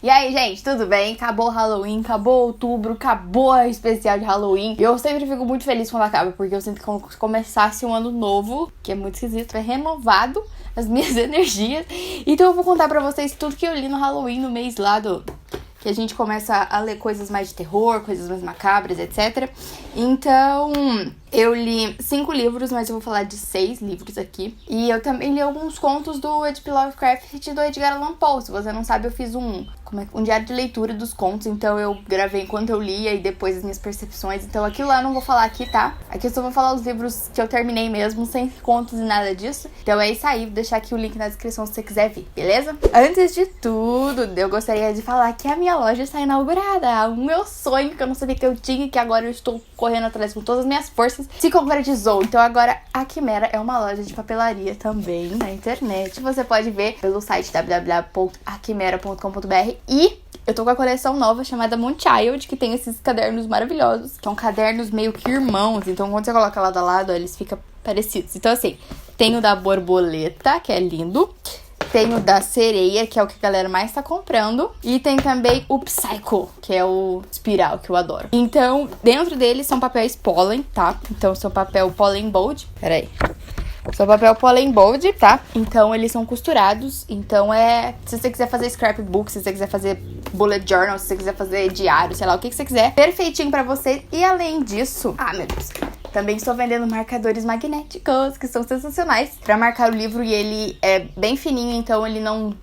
E aí, gente, tudo bem? Acabou o Halloween, acabou outubro, acabou a especial de Halloween. E eu sempre fico muito feliz quando acaba, porque eu sinto como se começasse um ano novo, que é muito esquisito, é renovado as minhas energias. Então eu vou contar pra vocês tudo que eu li no Halloween, no mês lá que a gente começa a ler coisas mais de terror, coisas mais macabras, etc. Então, eu li 5 livros, mas eu vou falar de 6 livros aqui. E eu também li alguns contos do H.P. Lovecraft e do Edgar Allan Poe. Se você não sabe, eu fiz um diário de leitura dos contos. Então, eu gravei enquanto eu lia e depois as minhas percepções. Então, aquilo lá eu não vou falar aqui, tá? Aqui eu só vou falar os livros que eu terminei mesmo, sem contos e nada disso. Então, é isso aí. Vou deixar aqui o link na descrição se você quiser ver, beleza? Antes de tudo, eu gostaria de falar que a minha loja está inaugurada. O meu sonho, que eu não sabia que eu tinha, que agora eu estou correndo atrás com todas as minhas forças, se concretizou. Então agora a Quimera é uma loja de papelaria também na internet. Você pode ver pelo site www.aquimera.com.br e eu tô com a coleção nova chamada Moonchild, que tem esses cadernos maravilhosos, que são cadernos meio que irmãos. Então quando você coloca lado a lado, eles ficam parecidos. Então assim, tem o da borboleta, que é lindo. Tem o da sereia, que é o que a galera mais tá comprando. E tem também o Psycho, que é o espiral, que eu adoro. Então, dentro deles são papéis pólen, tá? Então, são papel pólen bold. Peraí. São papel pólen bold, tá? Então, eles são costurados. Então, se você quiser fazer scrapbook, se você quiser fazer bullet journal, se você quiser fazer diário, sei lá, o que você quiser. Perfeitinho pra você. E além disso... Ah, meu Deus... Também estou vendendo marcadores magnéticos, que são sensacionais, pra marcar o livro. E ele é bem fininho, então ele não...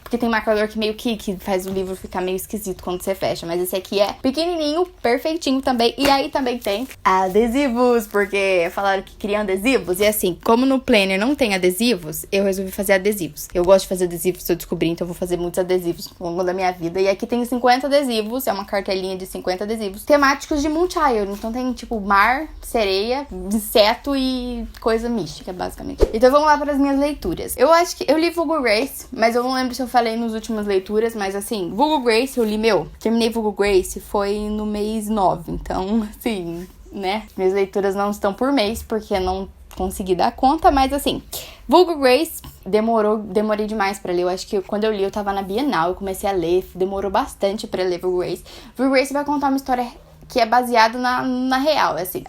Porque tem marcador que meio que faz o livro ficar meio esquisito quando você fecha. Mas esse aqui é pequenininho, perfeitinho também. E aí também tem adesivos, porque falaram que queriam adesivos. E assim, como no Planner não tem adesivos, eu resolvi fazer adesivos. Eu gosto de fazer adesivos, eu descobri, então eu vou fazer muitos adesivos ao longo da minha vida. E aqui tem 50 adesivos, é uma cartelinha de 50 adesivos temáticos de Moonchild. Então tem tipo mar, sereia, inseto e coisa mística, basicamente. Então vamos lá para as minhas leituras. Eu acho que eu li Vulgo Grace, mas eu não lembro se eu falei nas últimas leituras, mas assim, Vulgo Grace eu li, terminei Vulgo Grace foi no mês 9, então, assim, né, minhas leituras não estão por mês, porque não consegui dar conta, mas assim, Vulgo Grace demorei demais pra ler. Eu acho que quando eu li eu tava na Bienal, eu comecei a ler, demorou bastante pra ler Vulgo Grace. Vulgo Grace vai contar uma história que é baseada na real, assim,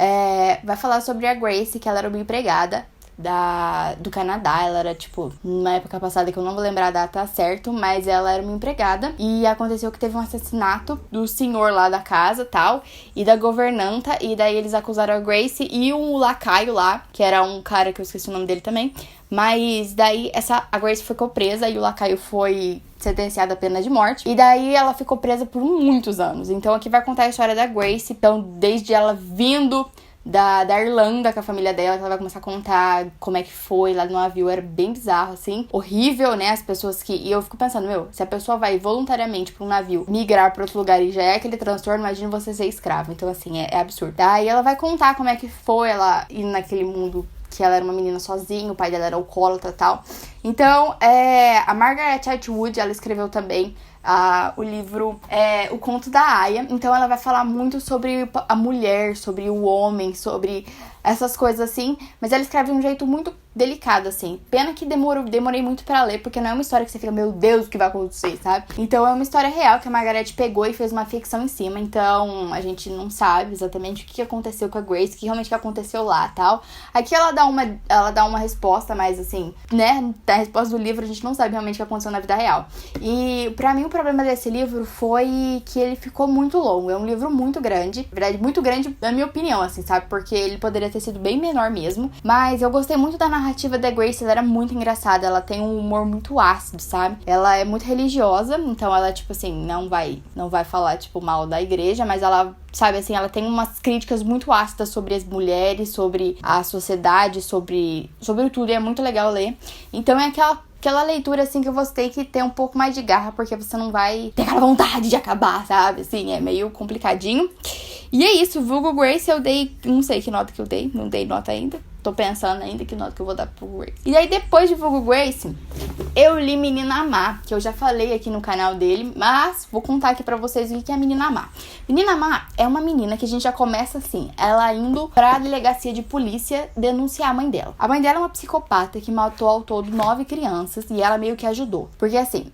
vai falar sobre a Grace, que ela era uma empregada do Canadá. Ela era, tipo, numa época passada que eu não vou lembrar a data certo, mas ela era uma empregada e aconteceu que teve um assassinato do senhor lá da casa, tal, e da governanta, e daí eles acusaram a Grace e um lacaio lá, que era um cara que eu esqueci o nome dele também, mas daí a Grace ficou presa e o lacaio foi sentenciada à pena de morte, e daí ela ficou presa por muitos anos. Então aqui vai contar a história da Grace, então desde ela vindo da Irlanda com a família dela, que ela vai começar a contar como é que foi lá no navio. Era bem bizarro, assim, horrível, né, as pessoas e eu fico pensando, se a pessoa vai voluntariamente pra um navio migrar pra outro lugar e já é aquele transtorno, imagina você ser escravo. Então, assim, é absurdo. Daí ela vai contar como é que foi ela ir naquele mundo, que ela era uma menina sozinha, o pai dela era alcoólatra e tal. Então, a Margaret Atwood, ela escreveu também o livro O Conto da Aia. Então ela vai falar muito sobre a mulher, sobre o homem, sobre essas coisas assim, mas ela escreve de um jeito muito delicado, assim. Pena que demorei muito pra ler, porque não é uma história que você fica, meu Deus, o que vai acontecer, sabe? Então é uma história real que a Margaret pegou e fez uma ficção em cima. Então a gente não sabe exatamente o que aconteceu com a Grace, o que realmente aconteceu lá, tal. Aqui ela dá uma resposta, mas assim, né, da resposta do livro a gente não sabe realmente o que aconteceu na vida real. E pra mim o problema desse livro foi que ele ficou muito longo. É um livro muito grande, na verdade muito grande na minha opinião, assim, sabe? Porque ele poderia ter sido bem menor mesmo, mas eu gostei muito da narrativa da Grace. Ela era muito engraçada, ela tem um humor muito ácido, sabe? Ela é muito religiosa, então ela, tipo assim, não vai falar, tipo, mal da igreja, mas ela, sabe, assim, ela tem umas críticas muito ácidas sobre as mulheres, sobre a sociedade, sobre tudo, e é muito legal ler. Então é aquela leitura, assim, que você tem que ter um pouco mais de garra, porque você não vai ter aquela vontade de acabar, sabe? Assim, é meio complicadinho. E é isso, Vulgo Grace eu dei, não sei que nota que eu dei, não dei nota ainda. Tô pensando ainda que nota que eu vou dar pro Grace. E daí, depois de Vulgo Grace, eu li Menina Má, que eu já falei aqui no canal dele, mas vou contar aqui pra vocês o que é a Menina Má. Menina Má é uma menina que a gente já começa assim, ela indo pra delegacia de polícia denunciar a mãe dela. A mãe dela é uma psicopata que matou ao todo 9 crianças e ela meio que ajudou. Porque assim,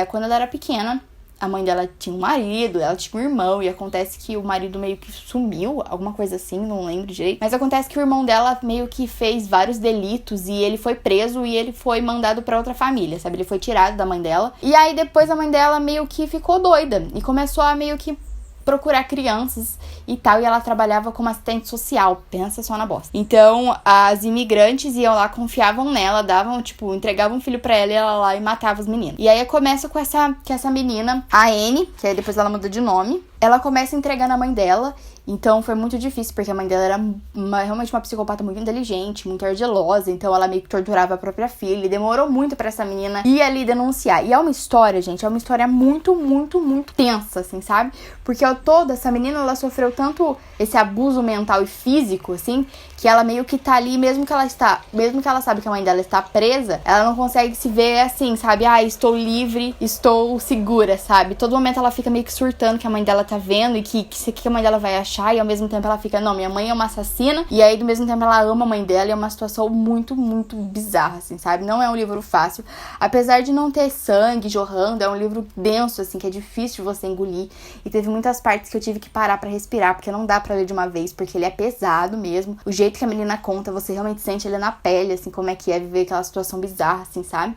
quando ela era pequena, a mãe dela tinha um marido, ela tinha um irmão, e acontece que o marido meio que sumiu, alguma coisa assim, não lembro direito. Mas acontece que o irmão dela meio que fez vários delitos e ele foi preso e ele foi mandado pra outra família, sabe? Ele foi tirado da mãe dela. E aí depois a mãe dela meio que ficou doida e começou a meio que procurar crianças e tal, e ela trabalhava como assistente social, pensa só na bosta. Então, as imigrantes iam lá, confiavam nela, davam, tipo, entregavam um filho pra ela e ela lá e matava os meninos. E aí começa com essa menina, a Anne, que aí depois ela muda de nome, ela começa a entregar na mãe dela. Então foi muito difícil, porque a mãe dela era realmente uma psicopata muito inteligente, muito ardilosa. Então ela meio que torturava a própria filha. E demorou muito pra essa menina ir ali denunciar. E é uma história, gente, é uma história muito, muito, muito tensa, assim, sabe? Porque ao todo, essa menina, ela sofreu tanto esse abuso mental e físico, assim, que ela meio que tá ali, mesmo que ela sabe que a mãe dela está presa, ela não consegue se ver assim, sabe? Ah, estou livre, estou segura, sabe? Todo momento ela fica meio que surtando que a mãe dela tá vendo e que a mãe dela vai achar, e ao mesmo tempo ela fica, não, minha mãe é uma assassina, e aí do mesmo tempo ela ama a mãe dela, e é uma situação muito, muito bizarra, assim, sabe? Não é um livro fácil, apesar de não ter sangue jorrando, é um livro denso, assim, que é difícil de você engolir, e teve muitas partes que eu tive que parar pra respirar, porque não dá pra ler de uma vez, porque ele é pesado mesmo, o jeito que a menina conta, você realmente sente ele na pele, assim, como é que é viver aquela situação bizarra, assim, sabe?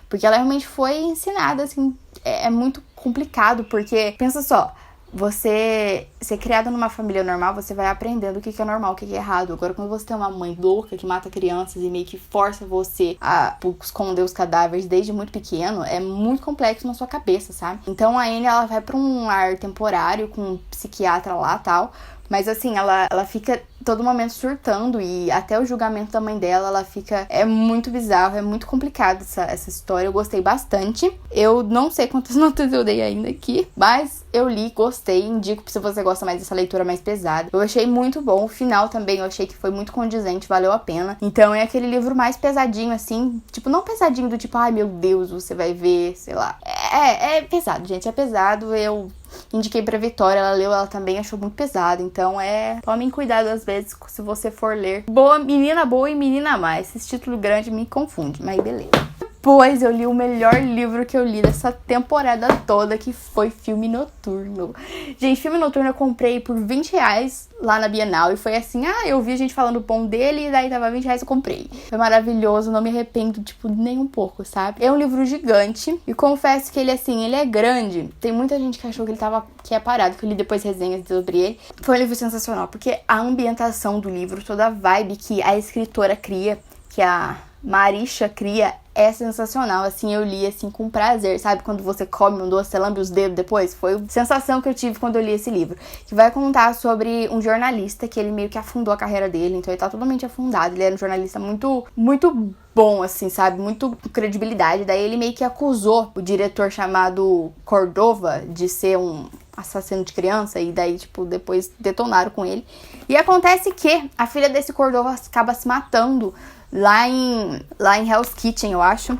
Porque ela realmente foi ensinada, assim, é muito complicado, porque, pensa só, você ser criado numa família normal, você vai aprendendo o que é normal, o que é errado. Agora, quando você tem uma mãe louca que mata crianças e meio que força você a esconder os cadáveres desde muito pequeno, é muito complexo na sua cabeça, sabe? Então a Anne, ela vai pra um lar temporário com um psiquiatra lá e tal. Mas assim, ela fica todo momento surtando, e até o julgamento da mãe dela, ela fica... É muito bizarro, é muito complicado essa história. Eu gostei bastante. Eu não sei quantas notas eu dei ainda aqui, mas eu li, gostei, indico se você gosta mais dessa leitura mais pesada. Eu achei muito bom. O final também eu achei que foi muito condizente, valeu a pena. Então é aquele livro mais pesadinho, assim, tipo, não pesadinho do tipo, ai meu Deus, você vai ver, sei lá. É pesado, gente, é pesado. Eu indiquei pra Vitória, ela leu, ela também achou muito pesado. Então tomem cuidado às vezes se você for ler. Menina boa e menina má. Esse título grande me confunde, mas beleza. Depois eu li o melhor livro que eu li dessa temporada toda, que foi Filme Noturno. Gente, Filme Noturno eu comprei por R$20 lá na Bienal, e foi assim, eu vi a gente falando bom dele, e daí tava R$20, eu comprei. Foi maravilhoso, não me arrependo, tipo, nem um pouco, sabe? É um livro gigante, e confesso que ele, assim, ele é grande. Tem muita gente que achou que que é parado, que eu li depois resenhas sobre ele. Foi um livro sensacional, porque a ambientação do livro, toda a vibe que a escritora cria, que a Marisha cria, é sensacional, assim, eu li, assim, com prazer, sabe? Quando você come um doce, você lambe os dedos depois, foi a sensação que eu tive quando eu li esse livro, que vai contar sobre um jornalista que ele meio que afundou a carreira dele, então ele tá totalmente afundado, ele era um jornalista muito, muito bom, assim, sabe? Muito credibilidade, daí ele meio que acusou o diretor chamado Cordova de ser um assassino de criança, e daí, tipo, depois detonaram com ele, e acontece que a filha desse Cordova acaba se matando lá em Hell's Kitchen, eu acho,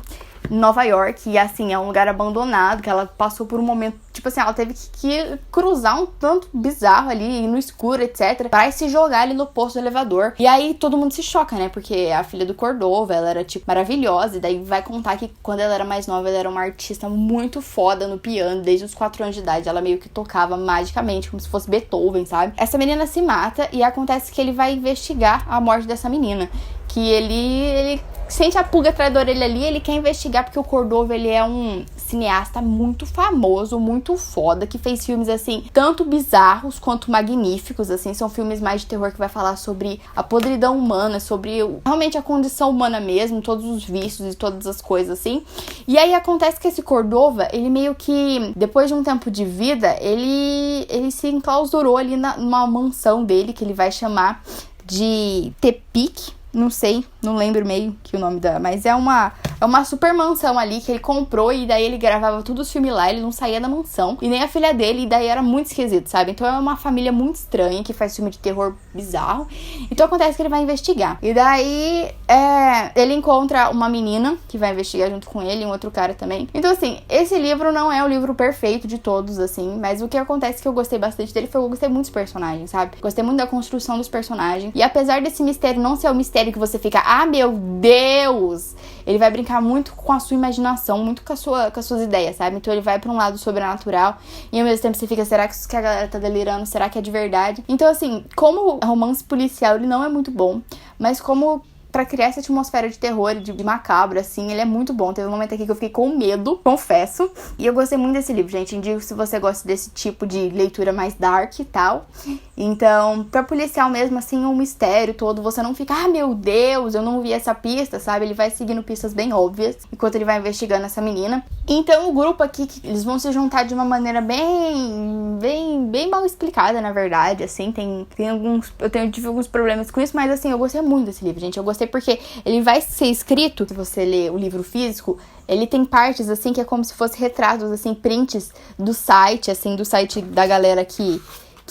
em Nova York, e assim, é um lugar abandonado, que ela passou por um momento, tipo assim, ela teve que cruzar um tanto bizarro ali, no escuro, etc, pra se jogar ali no posto do elevador, e aí todo mundo se choca, né, porque a filha do Cordova, ela era, tipo, maravilhosa, e daí vai contar que quando ela era mais nova, ela era uma artista muito foda no piano, desde os 4 anos de idade, ela meio que tocava magicamente, como se fosse Beethoven, sabe? Essa menina se mata, e acontece que ele vai investigar a morte dessa menina, que ele sente a pulga atrás da orelha ali, ele quer investigar, porque o Cordova, ele é um cineasta muito famoso, muito foda, que fez filmes, assim, tanto bizarros quanto magníficos, assim, são filmes mais de terror que vai falar sobre a podridão humana, sobre realmente a condição humana mesmo, todos os vícios e todas as coisas, assim. E aí acontece que esse Cordova, ele meio que, depois de um tempo de vida, ele se enclausurou ali numa mansão dele, que ele vai chamar de Tepic, não sei, não lembro meio que o nome da... Mas é uma super mansão ali que ele comprou, e daí ele gravava todos os filmes lá, ele não saía da mansão, e nem a filha dele, e daí era muito esquisito, sabe? Então é uma família muito estranha que faz filme de terror bizarro. Então acontece que ele vai investigar. E daí ele encontra uma menina que vai investigar junto com ele, e um outro cara também. Então assim, esse livro não é o livro perfeito de todos, assim, mas o que acontece que eu gostei bastante dele foi que eu gostei muito dos personagens, sabe? Gostei muito da construção dos personagens. E apesar desse mistério não ser o mistério que você fica, ah, meu Deus! Ele vai brincar brincar muito com a sua imaginação, muito com as suas ideias, sabe? Então ele vai pra um lado sobrenatural e ao mesmo tempo você fica, será que isso que a galera tá delirando? Será que é de verdade? Então, assim, como romance policial, ele não é muito bom, mas como pra criar essa atmosfera de terror, de macabro, assim, ele é muito bom. Teve um momento aqui que eu fiquei com medo, confesso. E eu gostei muito desse livro, gente. Indico se você gosta desse tipo de leitura mais dark e tal. Então, pra policial mesmo, assim, um mistério todo, você não fica, meu Deus, eu não vi essa pista, sabe? Ele vai seguindo pistas bem óbvias, enquanto ele vai investigando essa menina. Então, o grupo aqui, eles vão se juntar de uma maneira bem mal explicada, na verdade, assim. Eu tive alguns problemas com isso, mas, assim, eu gostei muito desse livro, gente. Eu gostei porque ele vai ser escrito, se você ler o livro físico, ele tem partes, assim, que é como se fosse retratos, assim, prints do site, assim, do site da galera que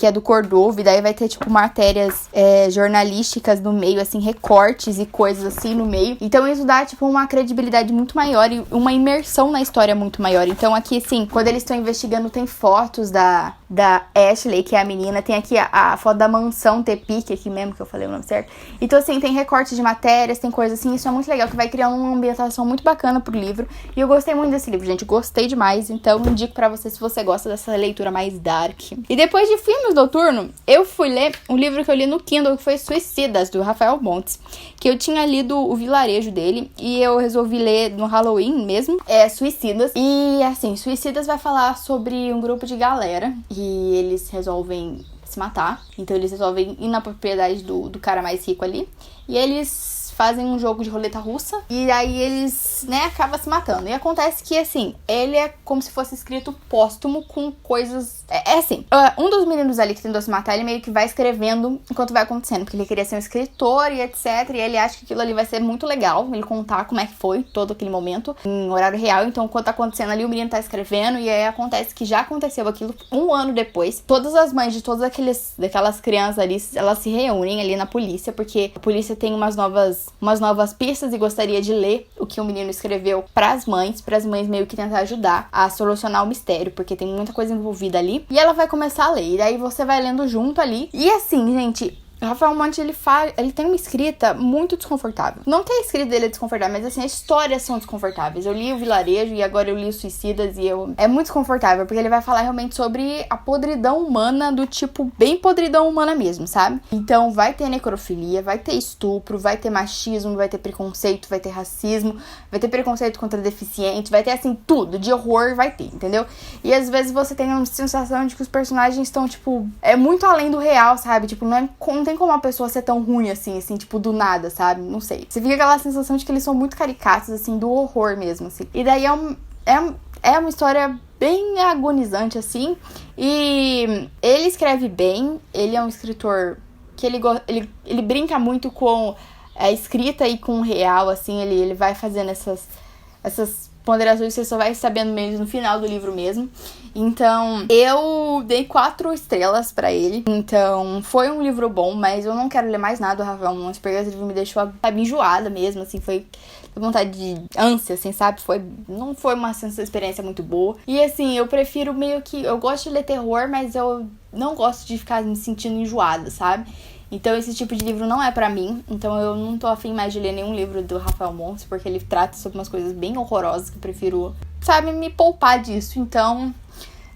é do Cordova, e daí vai ter, tipo, matérias jornalísticas no meio, assim, recortes e coisas assim no meio. Então isso dá, tipo, uma credibilidade muito maior e uma imersão na história muito maior. Então aqui, assim, quando eles estão investigando, tem fotos da Ashley, que é a menina, tem aqui a foto da mansão Tepic, aqui mesmo, que eu falei o nome certo. Então, assim, tem recortes de matérias, tem coisas assim, isso é muito legal, que vai criar uma ambientação muito bacana pro livro. E eu gostei muito desse livro, gente, gostei demais. Então, indico pra você se você gosta dessa leitura mais dark. E depois de filmes noturno, eu fui ler um livro que eu li no Kindle, que foi Suicidas, do Rafael Montes, que eu tinha lido o vilarejo dele, e eu resolvi ler no Halloween mesmo, Suicidas. E, assim, Suicidas vai falar sobre um grupo de galera, e eles resolvem se matar. Então eles resolvem ir na propriedade do cara mais rico ali, e eles fazem um jogo de roleta russa, e aí eles, acabam se matando. E acontece que, assim, ele é como se fosse escrito póstumo com coisas... assim, um dos meninos ali que tentou se matar, ele meio que vai escrevendo enquanto vai acontecendo, porque ele queria ser um escritor e etc, e ele acha que aquilo ali vai ser muito legal, ele contar como é que foi todo aquele momento, em horário real. Então, enquanto tá acontecendo ali, o menino tá escrevendo, e aí acontece que já aconteceu aquilo um ano depois. Todas as mães de todas daquelas crianças ali, elas se reúnem ali na polícia, porque a polícia tem umas novas pistas e gostaria de ler o que o menino escreveu pras mães meio que tentar ajudar a solucionar o mistério, porque tem muita coisa envolvida ali. E ela vai começar a ler, e daí você vai lendo junto ali. E assim, gente, o Rafael Montes, ele tem uma escrita muito desconfortável. Não que a escrita dele é desconfortável, mas assim, as histórias são desconfortáveis. Eu li o Vilarejo e agora eu li o Suicidas e é muito desconfortável, porque ele vai falar realmente sobre a podridão humana, do tipo, bem podridão humana mesmo, sabe? Então vai ter necrofilia, vai ter estupro, vai ter machismo, vai ter preconceito, vai ter racismo, vai ter preconceito contra deficientes, vai ter, assim, tudo, de horror vai ter, entendeu? E às vezes você tem uma sensação de que os personagens estão, tipo, muito além do real, sabe? Tipo, não tem como uma pessoa ser tão ruim assim, tipo, do nada, sabe? Não sei. Você fica aquela sensação de que eles são muito caricatos, assim, do horror mesmo, assim. E daí é uma história bem agonizante, assim. E ele escreve bem, ele é um escritor que ele brinca muito com a escrita e com o real, assim. Ele vai fazendo essas ponderações, você só vai sabendo mesmo no final do livro mesmo. Então, eu dei 4 estrelas pra ele. Então, foi um livro bom, mas eu não quero ler mais nada do Rafael Montes, porque esse livro me deixou, sabe, enjoada mesmo, assim, foi vontade de ânsia, assim, sabe? Não foi uma experiência muito boa. E, assim, eu prefiro meio que... Eu gosto de ler terror, mas eu não gosto de ficar me sentindo enjoada, sabe? Então, esse tipo de livro não é pra mim. Então, eu não tô afim mais de ler nenhum livro do Rafael Montes, porque ele trata sobre umas coisas bem horrorosas que eu prefiro, sabe, me poupar disso. Então,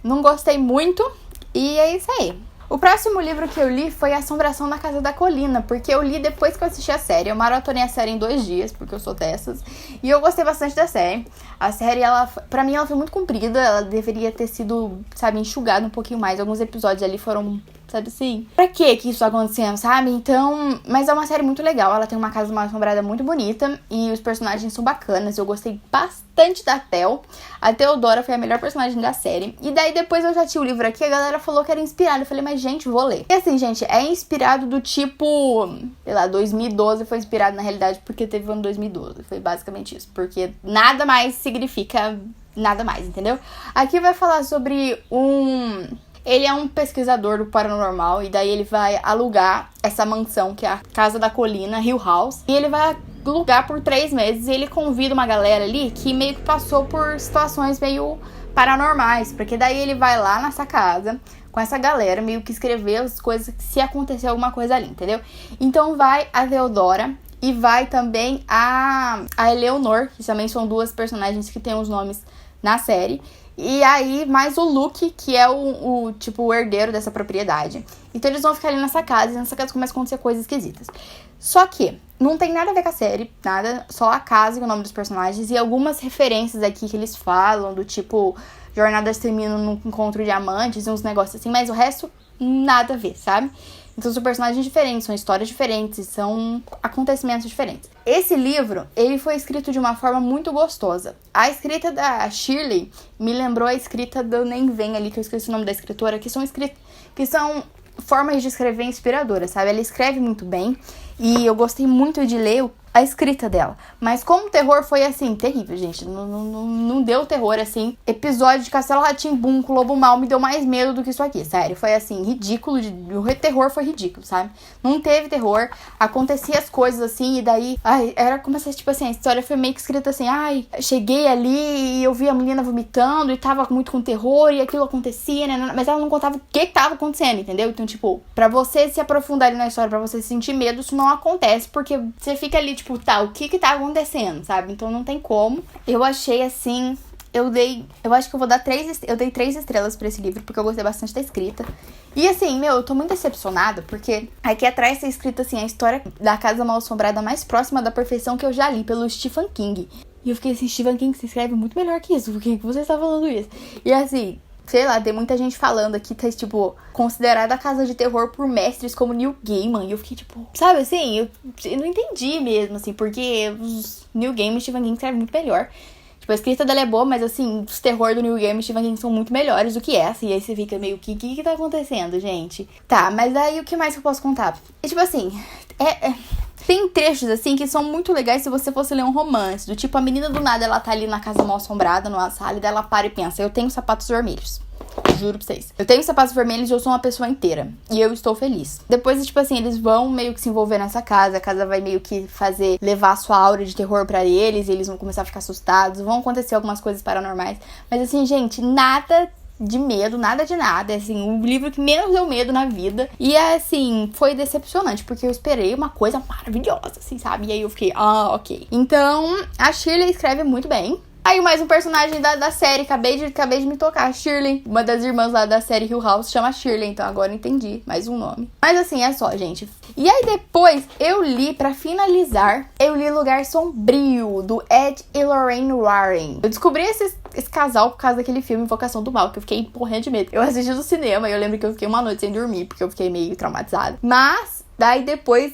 não gostei muito. E é isso aí. O próximo livro que eu li foi Assombração na Casa da Colina, porque eu li depois que eu assisti a série. Eu maratonei a série em 2 dias, porque eu sou dessas. E eu gostei bastante da série. A série, pra mim, ela foi muito comprida. Ela deveria ter sido, sabe, enxugada um pouquinho mais. Alguns episódios ali foram, sabe assim, pra que isso tá acontecendo, sabe? Então, mas é uma série muito legal. Ela tem uma casa mal assombrada muito bonita e os personagens são bacanas. Eu gostei bastante da Tel. A Theodora foi a melhor personagem da série. E daí depois eu já tinha o livro aqui, a galera falou que era inspirado. Eu falei, mas gente, vou ler. E assim, gente, é inspirado do tipo, sei lá, 2012 foi inspirado na realidade porque teve o ano 2012. Foi basicamente isso. Porque nada mais significa nada mais, entendeu? Aqui vai falar sobre ele é um pesquisador do paranormal e daí ele vai alugar essa mansão, que é a Casa da Colina, Hill House. E ele vai alugar por 3 meses e ele convida uma galera ali que meio que passou por situações meio paranormais. Porque daí ele vai lá nessa casa com essa galera, meio que escrever as coisas, se acontecer alguma coisa ali, entendeu? Então vai a Theodora E vai também a Eleanor, que também são duas personagens que têm os nomes na série. E aí, mais o Luke, que é o herdeiro dessa propriedade. Então eles vão ficar ali nessa casa, e nessa casa começam a acontecer coisas esquisitas. Só que não tem nada a ver com a série, nada, só a casa e o nome dos personagens. E algumas referências aqui que eles falam, do tipo, jornadas terminam no encontro de amantes, uns negócios assim. Mas o resto, nada a ver, sabe? Então são personagens diferentes, são histórias diferentes, são acontecimentos diferentes. Esse livro, ele foi escrito de uma forma muito gostosa. A escrita da Shirley me lembrou a escrita do Nem Vem ali, que eu esqueci o nome da escritora, que são formas de escrever inspiradoras, sabe? Ela escreve muito bem e eu gostei muito de ler a escrita dela. Mas como o terror foi, assim, terrível, gente. Não deu terror, assim. Episódio de Castelo Rá-Tim-Bum com Lobo Mal me deu mais medo do que isso aqui, sério. Foi, assim, ridículo. O terror foi ridículo, sabe? Não teve terror. Acontecia as coisas, assim, e daí... Ai, era como se, tipo assim, a história foi meio que escrita assim... Ai, cheguei ali e eu vi a menina vomitando e tava muito com terror e aquilo acontecia, né? Mas ela não contava o que tava acontecendo, entendeu? Então, tipo, pra você se aprofundar ali na história, pra você sentir medo, isso não acontece, porque você fica ali, tipo, tá, o que tá acontecendo, sabe? Então não tem como. Eu achei assim... Eu acho que eu vou dar 3 estrelas pra esse livro, porque eu gostei bastante da escrita. E assim, eu tô muito decepcionada, porque aqui atrás tá escrito assim, a história da Casa Mal-Assombrada mais próxima da perfeição que eu já li, pelo Stephen King. E eu fiquei assim, Stephen King, você escreve muito melhor que isso, por que você está falando isso? E assim... Sei lá, tem muita gente falando aqui, tá, tipo, considerada a casa de terror por mestres como Neil Gaiman. E eu fiquei, tipo, sabe assim, eu não entendi mesmo, assim, porque os Neil Gaiman e Stephen King escrevem muito melhor. Tipo, a escrita dela é boa, mas assim, os terror do Neil Gaiman e Stephen King são muito melhores do que essa. E aí você fica meio, o que tá acontecendo, gente? Tá, mas aí o que mais que eu posso contar? E, tipo assim, tem trechos, assim, que são muito legais se você fosse ler um romance. Do tipo, a menina do nada, ela tá ali na casa mal-assombrada, numa sala, e daí ela para e pensa, eu tenho sapatos vermelhos. Juro pra vocês. Eu tenho sapatos vermelhos e eu sou uma pessoa inteira. E eu estou feliz. Depois, tipo assim, eles vão meio que se envolver nessa casa. A casa vai meio que levar a sua aura de terror pra eles. E eles vão começar a ficar assustados. Vão acontecer algumas coisas paranormais. Mas assim, gente, nada de medo, nada de nada. É assim, o livro que menos deu medo na vida. E assim, foi decepcionante, porque eu esperei uma coisa maravilhosa, assim, sabe? E aí eu fiquei, ok. Então, a Shirley escreve muito bem. Aí mais um personagem da série, acabei de me tocar, Shirley. Uma das irmãs lá da série Hill House chama Shirley, então agora eu entendi, mais um nome. Mas assim, é só, gente. E aí depois eu li, pra finalizar, Lugar Sombrio, do Ed e Lorraine Warren. Eu descobri esse casal por causa daquele filme Invocação do Mal, que eu fiquei morrendo de medo. Eu assisti no cinema e eu lembro que eu fiquei uma noite sem dormir, porque eu fiquei meio traumatizada. Mas... daí depois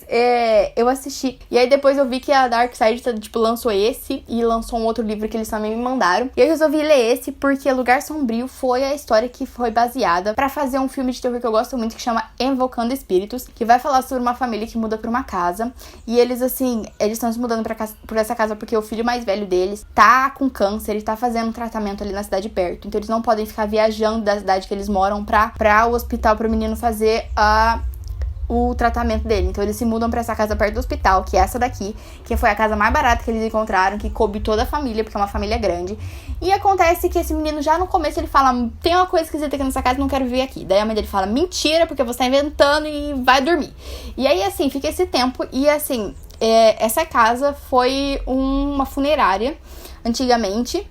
eu assisti. E aí depois eu vi que a Dark Side, tipo, lançou esse e lançou um outro livro que eles também me mandaram. E eu resolvi ler esse porque Lugar Sombrio foi a história que foi baseada pra fazer um filme de terror que eu gosto muito, que chama Invocando Espíritos, que vai falar sobre uma família que muda pra uma casa. E eles, assim, eles estão se mudando por essa casa porque o filho mais velho deles tá com câncer e tá fazendo um tratamento ali na cidade perto. Então eles não podem ficar viajando da cidade que eles moram pra o hospital pro menino fazer o tratamento dele. Então eles se mudam pra essa casa perto do hospital, que é essa daqui, que foi a casa mais barata que eles encontraram, que coube toda a família, porque é uma família grande. E acontece que esse menino, já no começo, ele fala, tem uma coisa esquisita aqui nessa casa, não quero viver aqui. Daí a mãe dele fala, mentira, porque você tá inventando e vai dormir. E aí, assim, fica esse tempo. E assim, essa casa foi uma funerária, antigamente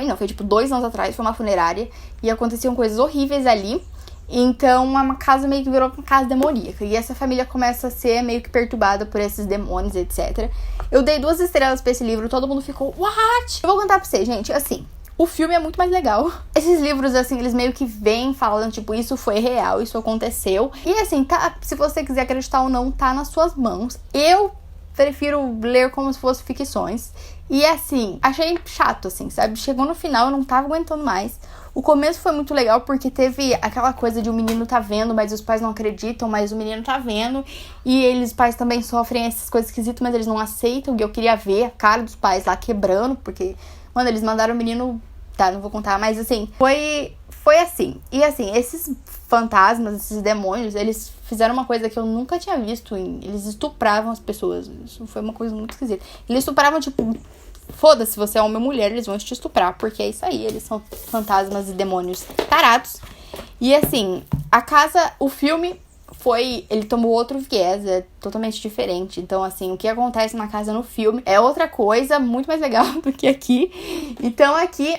não, foi tipo 2 anos atrás, foi uma funerária, e aconteciam coisas horríveis ali. Então, é uma casa meio que virou uma casa demoníaca. E essa família começa a ser meio que perturbada por esses demônios, etc. Eu dei 2 estrelas pra esse livro, todo mundo ficou, what? Eu vou contar pra vocês, gente, assim, o filme é muito mais legal. Esses livros, assim, eles meio que vêm falando, tipo, isso foi real, isso aconteceu. E assim, tá, se você quiser acreditar ou não, tá nas suas mãos. Eu prefiro ler como se fossem ficções. E assim, achei chato, assim, sabe? Chegou no final, eu não tava aguentando mais. O começo foi muito legal porque teve aquela coisa de o menino tá vendo, mas os pais não acreditam, mas o menino tá vendo. E os pais também sofrem essas coisas esquisitas, mas eles não aceitam. E eu queria ver a cara dos pais lá quebrando, porque, mano, eles mandaram o menino... Tá, não vou contar, mas assim, foi assim. E assim, esses fantasmas, esses demônios, eles fizeram uma coisa que eu nunca tinha visto. Eles estupravam as pessoas. Isso foi uma coisa muito esquisita. Eles estupravam, tipo... Foda-se, se você é homem ou mulher, eles vão te estuprar, porque é isso aí, eles são fantasmas e demônios tarados. E assim, o filme ele tomou outro viés, é totalmente diferente. Então, assim, o que acontece na casa no filme é outra coisa, muito mais legal do que aqui. Então, aqui,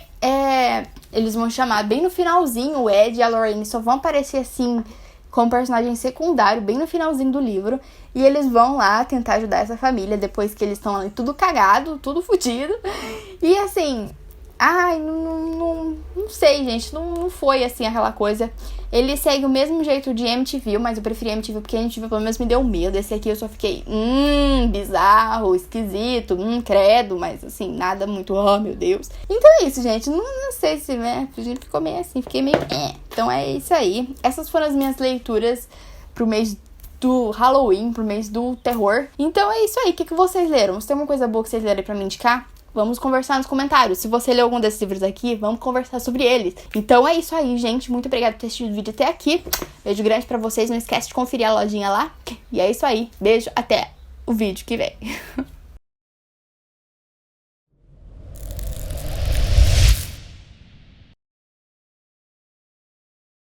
eles vão chamar bem no finalzinho, o Ed e a Lorraine só vão aparecer, assim, como personagem secundário, bem no finalzinho do livro. E eles vão lá tentar ajudar essa família, depois que eles estão ali tudo cagado, tudo fodido. E, assim... Ai, não sei, gente. Não foi, assim, aquela coisa. Ele segue o mesmo jeito de MTV, mas eu preferi MTV porque a MTV pelo menos me deu medo. Esse aqui eu só fiquei, bizarro, esquisito, credo. Mas, assim, nada muito, oh, meu Deus. Então é isso, gente. Não sei se, né, a gente ficou meio assim, fiquei meio, Então é isso aí. Essas foram as minhas leituras pro mês do Halloween, pro mês do terror. Então é isso aí. O que vocês leram? Se tem uma coisa boa que vocês leram aí pra me indicar, vamos conversar nos comentários. Se você leu algum desses livros aqui, vamos conversar sobre eles. Então é isso aí, gente. Muito obrigada por ter assistido o vídeo até aqui. Beijo grande pra vocês. Não esquece de conferir a lojinha lá. E é isso aí. Beijo. Até o vídeo que vem.